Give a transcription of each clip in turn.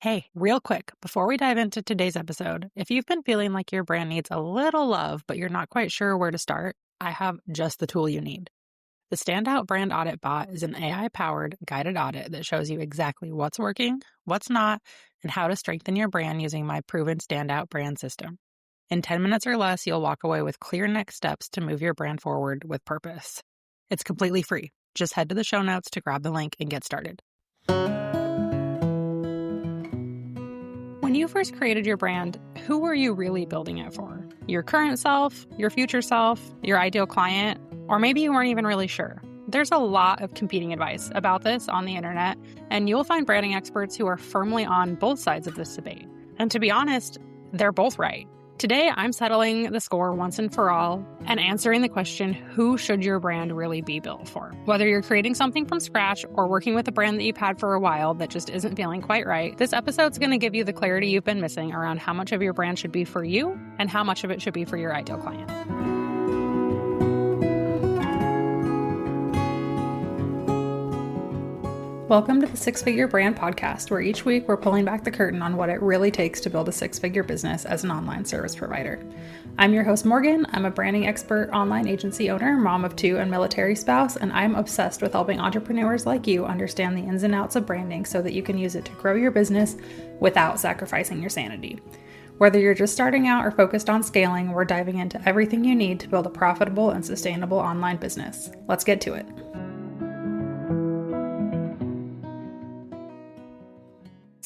Hey, real quick, before we dive into today's episode, if you've been feeling like your brand needs a little love, but you're not quite sure where to start, I have just the tool you need. The Standout Brand Audit Bot is an AI-powered guided audit that shows you exactly what's working, what's not, and how to strengthen your brand using my proven Standout brand system. In 10 minutes or less, you'll walk away with clear next steps to move your brand forward with purpose. It's completely free. Just head to the show notes to grab the link and get started. When you first created your brand, who were you really building it for? Your current self, your future self, your ideal client, or maybe you weren't even really sure. There's a lot of competing advice about this on the internet, and you'll find branding experts who are firmly on both sides of this debate. And to be honest, they're both right. Today, I'm settling the score once and for all and answering the question, who should your brand really be built for? Whether you're creating something from scratch or working with a brand that you've had for a while that just isn't feeling quite right, this episode's going to give you the clarity you've been missing around how much of your brand should be for you and how much of it should be for your ideal client. Welcome to the Six Figure Brand Podcast, where each week we're pulling back the curtain on what it really takes to build a six-figure business as an online service provider. I'm your host, Morgan. I'm a branding expert, online agency owner, mom of two, and military spouse, and I'm obsessed with helping entrepreneurs like you understand the ins and outs of branding so that you can use it to grow your business without sacrificing your sanity. Whether you're just starting out or focused on scaling, we're diving into everything you need to build a profitable and sustainable online business. Let's get to it.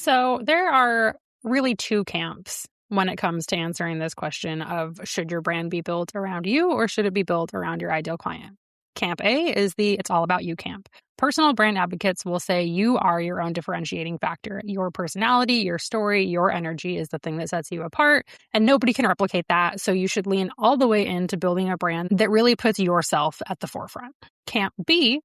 So there are really two camps when it comes to answering this question of should your brand be built around you or should it be built around your ideal client? Camp A is the it's all about you camp. Personal brand advocates will say you are your own differentiating factor. Your personality, your story, your energy is the thing that sets you apart, and nobody can replicate that. So you should lean all the way into building a brand that really puts yourself at the forefront. Camp B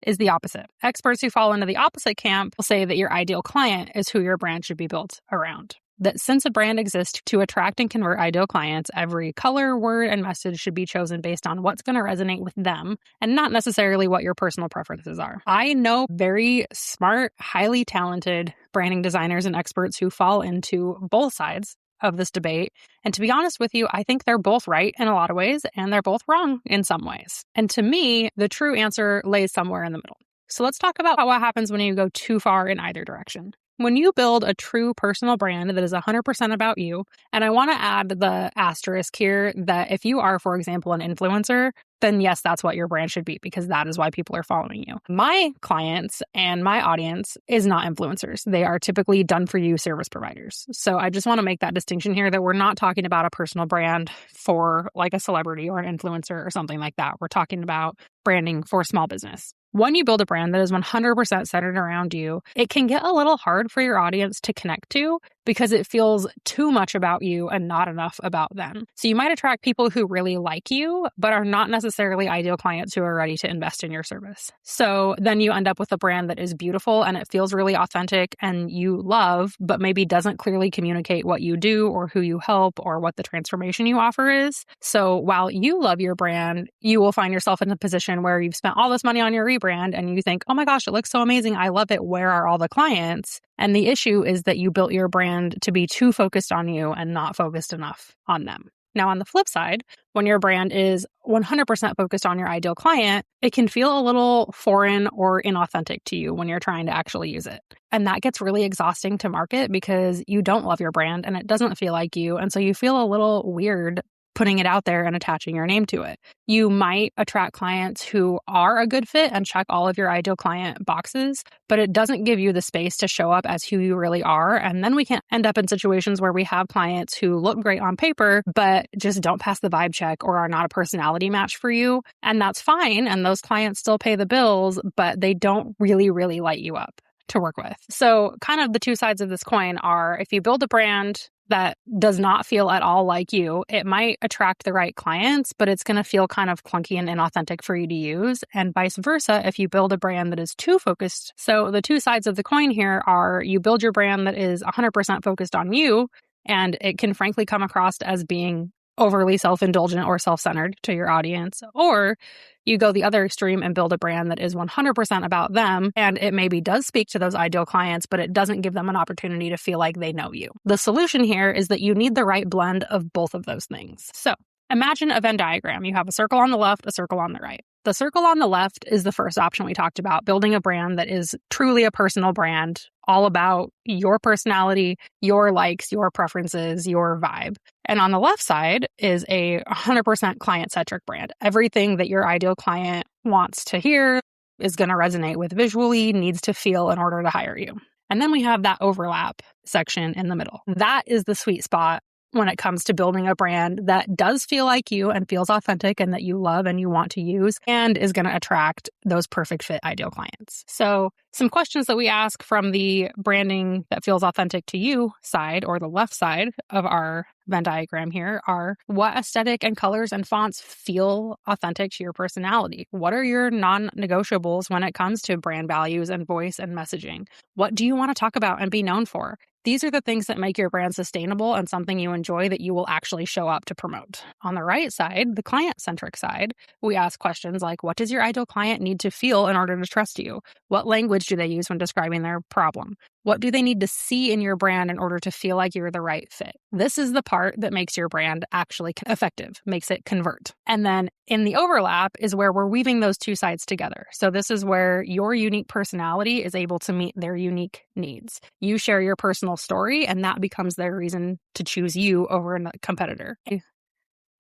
is the opposite. Experts who fall into the opposite camp will say that your ideal client is who your brand should be built around. That since a brand exists to attract and convert ideal clients, every color, word, and message should be chosen based on what's going to resonate with them and not necessarily what your personal preferences are. I know very smart, highly talented branding designers and experts who fall into both sides of this debate. And to be honest with you, I think they're both right in a lot of ways, and they're both wrong in some ways. And to me, the true answer lays somewhere in the middle. So let's talk about what happens when you go too far in either direction. When you build a true personal brand that is 100% about you, and I want to add the asterisk here that if you are, for example, an influencer, then yes, that's what your brand should be because that is why people are following you. My clients and my audience is not influencers. They are typically done-for-you service providers. So I just want to make that distinction here that we're not talking about a personal brand for like a celebrity or an influencer or something like that. We're talking about branding for small business. When you build a brand that is 100% centered around you, it can get a little hard for your audience to connect to because it feels too much about you and not enough about them. So you might attract people who really like you, but are not necessarily ideal clients who are ready to invest in your service. So then you end up with a brand that is beautiful and it feels really authentic and you love, but maybe doesn't clearly communicate what you do or who you help or what the transformation you offer is. So while you love your brand, you will find yourself in a position where you've spent all this money on your rebrand and you think, oh my gosh, it looks so amazing. I love it. Where are all the clients? And the issue is that you built your brand to be too focused on you and not focused enough on them. Now, on the flip side, when your brand is 100% focused on your ideal client, it can feel a little foreign or inauthentic to you when you're trying to actually use it. And that gets really exhausting to market because you don't love your brand and it doesn't feel like you. And so you feel a little weird putting it out there and attaching your name to it. You might attract clients who are a good fit and check all of your ideal client boxes, but it doesn't give you the space to show up as who you really are. And then we can end up in situations where we have clients who look great on paper, but just don't pass the vibe check or are not a personality match for you. And that's fine. And those clients still pay the bills, but they don't really light you up to work with. So kind of the two sides of this coin are if you build a brand that does not feel at all like you, it might attract the right clients, but it's going to feel kind of clunky and inauthentic for you to use. And vice versa, if you build a brand that is too focused. So the two sides of the coin here are you build your brand that is 100% focused on you, and it can frankly come across as being overly self-indulgent or self-centered to your audience, or you go the other extreme and build a brand that is 100% about them, and it maybe does speak to those ideal clients, but it doesn't give them an opportunity to feel like they know you. The solution here is that you need the right blend of both of those things. So imagine a Venn diagram. You have a circle on the left, a circle on the right. The circle on the left is the first option we talked about, building a brand that is truly a personal brand, all about your personality, your likes, your preferences, your vibe. And on the left side is a 100% client-centric brand. Everything that your ideal client wants to hear is going to resonate with visually, needs to feel in order to hire you. And then we have that overlap section in the middle. That is the sweet spot when it comes to building a brand that does feel like you and feels authentic and that you love and you want to use and is going to attract those perfect fit ideal clients. So some questions that we ask from the branding that feels authentic to you side, or the left side of our Venn diagram here, are: what aesthetic and colors and fonts feel authentic to your personality? What are your non-negotiables when it comes to brand values and voice and messaging? What do you want to talk about and be known for? These are the things that make your brand sustainable and something you enjoy that you will actually show up to promote. On the right side, the client-centric side, we ask questions like, what does your ideal client need to feel in order to trust you? What language do they use when describing their problem? What do they need to see in your brand in order to feel like you're the right fit? This is the part that makes your brand actually effective, makes it convert. And then in the overlap is where we're weaving those two sides together. So this is where your unique personality is able to meet their unique needs. You share your personal story, and that becomes their reason to choose you over a competitor.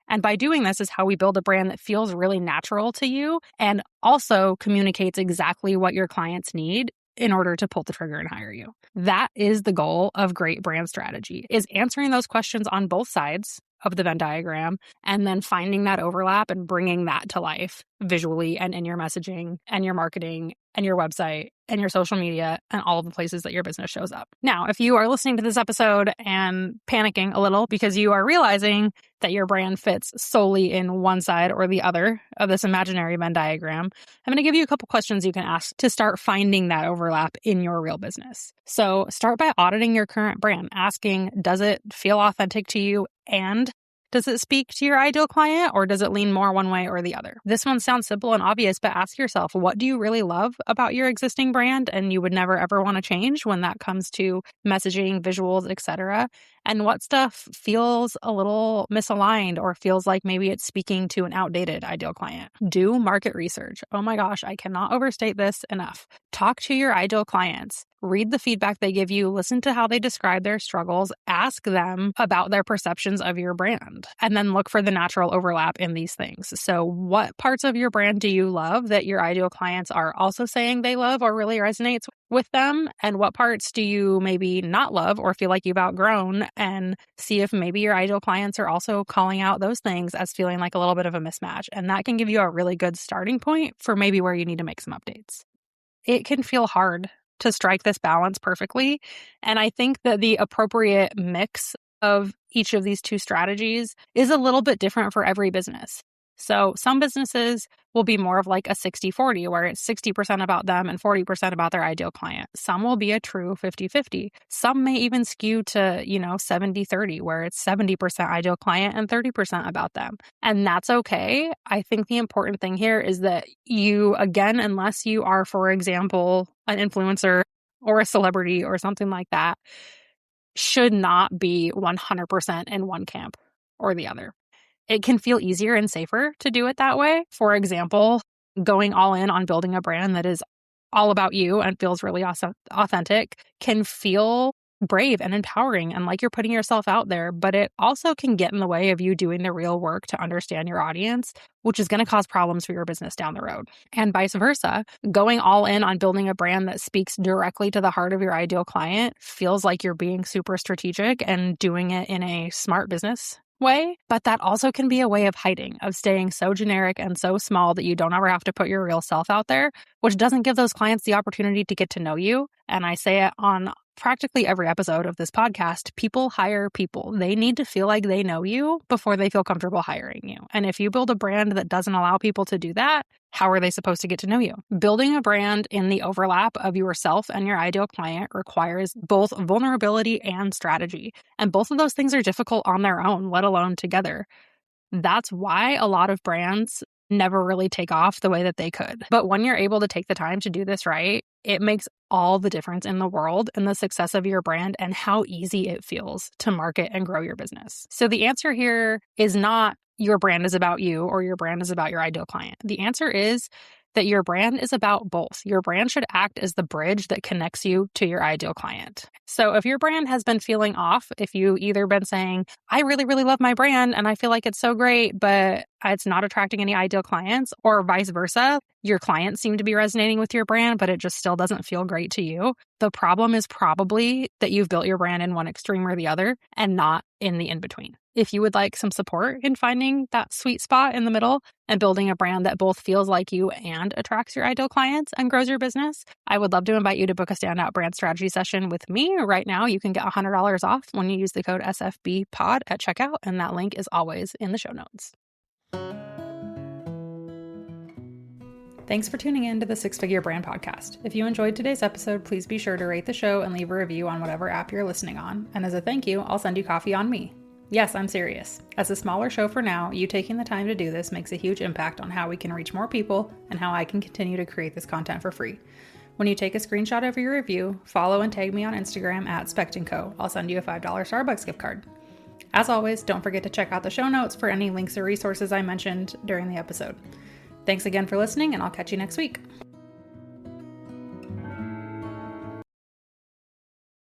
And by doing this is how we build a brand that feels really natural to you and also communicates exactly what your clients need in order to pull the trigger and hire you. That is the goal of great brand strategy, is answering those questions on both sides of the Venn diagram and then finding that overlap and bringing that to life visually and in your messaging and your marketing and your website and your social media and all of the places that your business shows up. Now, if you are listening to this episode and panicking a little because you are realizing that your brand fits solely in one side or the other of this imaginary Venn diagram, I'm going to give you a couple questions you can ask to start finding that overlap in your real business. So start by auditing your current brand, asking, does it feel authentic to you? And does it speak to your ideal client, or does it lean more one way or the other? This one sounds simple and obvious, but ask yourself, what do you really love about your existing brand and you would never ever want to change when that comes to messaging, visuals, etc.? And what stuff feels a little misaligned or feels like maybe it's speaking to an outdated ideal client? Do market research. Oh my gosh, I cannot overstate this enough. Talk to your ideal clients. Read the feedback they give you, listen to how they describe their struggles, ask them about their perceptions of your brand, and then look for the natural overlap in these things. So what parts of your brand do you love that your ideal clients are also saying they love or really resonates with them? And what parts do you maybe not love or feel like you've outgrown? And see if maybe your ideal clients are also calling out those things as feeling like a little bit of a mismatch. And that can give you a really good starting point for maybe where you need to make some updates. It can feel hard to strike this balance perfectly. And I think that the appropriate mix of each of these two strategies is a little bit different for every business. So some businesses will be more of like a 60-40, where it's 60% about them and 40% about their ideal client. Some will be a true 50-50. Some may even skew to, 70-30, where it's 70% ideal client and 30% about them. And that's okay. I think the important thing here is that you, again, unless you are, for example, an influencer or a celebrity or something like that, should not be 100% in one camp or the other. It can feel easier and safer to do it that way. For example, going all in on building a brand that is all about you and feels really authentic can feel brave and empowering and like you're putting yourself out there, but it also can get in the way of you doing the real work to understand your audience, which is going to cause problems for your business down the road. And vice versa, going all in on building a brand that speaks directly to the heart of your ideal client feels like you're being super strategic and doing it in a smart business way, but that also can be a way of hiding, of staying so generic and so small that you don't ever have to put your real self out there, which doesn't give those clients the opportunity to get to know you. And I say it on practically every episode of this podcast, people hire people. They need to feel like they know you before they feel comfortable hiring you. And if you build a brand that doesn't allow people to do that, how are they supposed to get to know you? Building a brand in the overlap of yourself and your ideal client requires both vulnerability and strategy. And both of those things are difficult on their own, let alone together. That's why a lot of brands never really take off the way that they could. But when you're able to take the time to do this right, it makes all the difference in the world in the success of your brand and how easy it feels to market and grow your business. So the answer here is not your brand is about you or your brand is about your ideal client. The answer is that your brand is about both. Your brand should act as the bridge that connects you to your ideal client. So if your brand has been feeling off, if you either been saying, I really, really love my brand and I feel like it's so great, but it's not attracting any ideal clients, or vice versa, your clients seem to be resonating with your brand, but it just still doesn't feel great to you. The problem is probably that you've built your brand in one extreme or the other and not in the in-between. If you would like some support in finding that sweet spot in the middle and building a brand that both feels like you and attracts your ideal clients and grows your business, I would love to invite you to book a standout brand strategy session with me. Right now, you can get $100 off when you use the code SFBPOD at checkout, and that link is always in the show notes. Thanks for tuning in to the Six Figure Brand Podcast. If you enjoyed today's episode, please be sure to rate the show and leave a review on whatever app you're listening on. And as a thank you, I'll send you coffee on me. Yes, I'm serious. As a smaller show for now, you taking the time to do this makes a huge impact on how we can reach more people and how I can continue to create this content for free. When you take a screenshot of your review, follow and tag me on Instagram at Spectandco. I'll send you a $5 Starbucks gift card. As always, don't forget to check out the show notes for any links or resources I mentioned during the episode. Thanks again for listening, and I'll catch you next week.